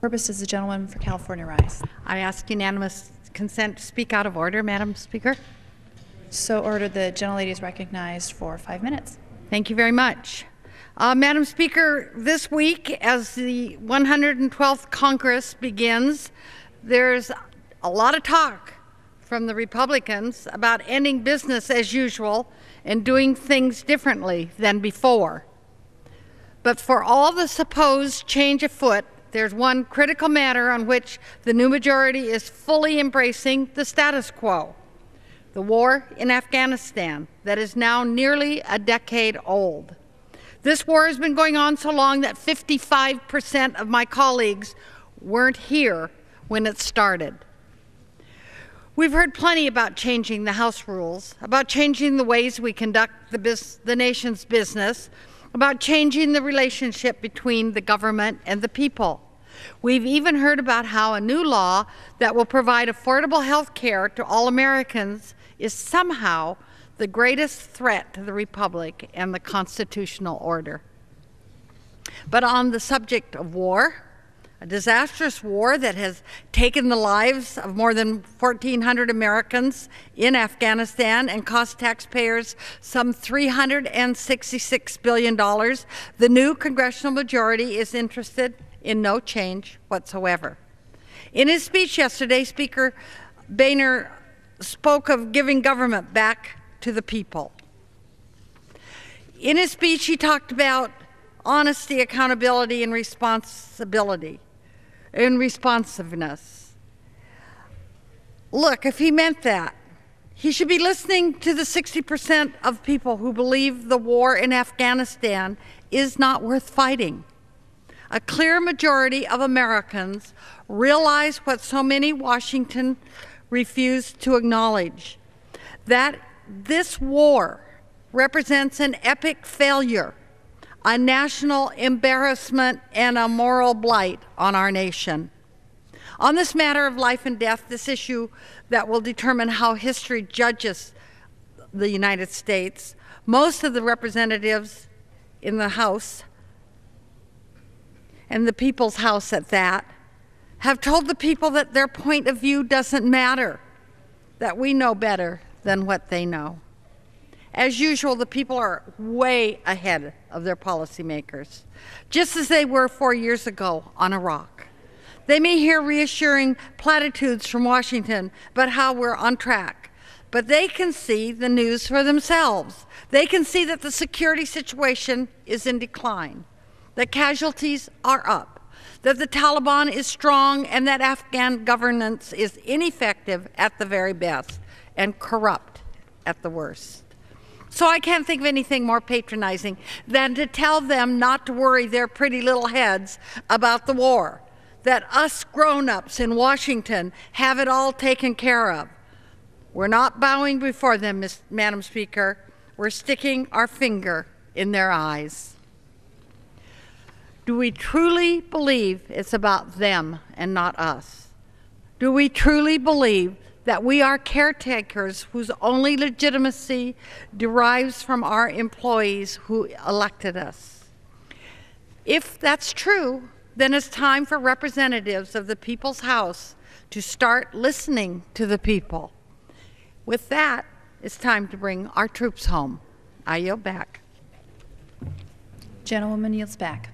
Purpose does the gentleman for California rise? I ask unanimous consent to speak out of order, Madam Speaker. So ordered. The gentlelady is recognized for 5 minutes. Thank you very much. Madam Speaker, this week, as the 112th Congress begins, there's a lot of talk from the Republicans about ending business as usual and doing things differently than before. But for all the supposed change afoot, there's one critical matter on which the new majority is fully embracing the status quo: the war in Afghanistan that is now nearly a decade old. This war has been going on so long that 55% of my colleagues weren't here when it started. We've heard plenty about changing the House rules, about changing the ways we conduct the nation's business, about changing the relationship between the government and the people. We've even heard about how a new law that will provide affordable health care to all Americans is somehow the greatest threat to the Republic and the constitutional order. But on the subject of war, a disastrous war that has taken the lives of more than 1,400 Americans in Afghanistan and cost taxpayers some $366 billion, the new congressional majority is interested in no change whatsoever. In his speech yesterday, Speaker Boehner spoke of giving government back to the people. In his speech, he talked about honesty, accountability, and responsibility. In responsiveness. Look, if he meant that, he should be listening to the 60% of people who believe the war in Afghanistan is not worth fighting. A clear majority of Americans realize what so many in Washington refuse to acknowledge: that this war represents an epic failure, a national embarrassment, and a moral blight on our nation. On this matter of life and death, this issue that will determine how history judges the United States, most of the representatives in the House, and the People's House at that, have told the people that their point of view doesn't matter, that we know better than what they know. As usual, the people are way ahead of their policymakers, just as they were 4 years ago on Iraq. They may hear reassuring platitudes from Washington about how we're on track, but they can see the news for themselves. They can see that the security situation is in decline, that casualties are up, that the Taliban is strong, and that Afghan governance is ineffective at the very best and corrupt at the worst. So I can't think of anything more patronizing than to tell them not to worry their pretty little heads about the war, that us grown-ups in Washington have it all taken care of. We're not bowing before them, Madam Speaker. We're sticking our finger in their eyes. Do we truly believe it's about them and not us? Do we truly believe that we are caretakers whose only legitimacy derives from our employees who elected us? If that's true, then it's time for representatives of the People's House to start listening to the people. With that, it's time to bring our troops home. I yield back. Gentlewoman yields back.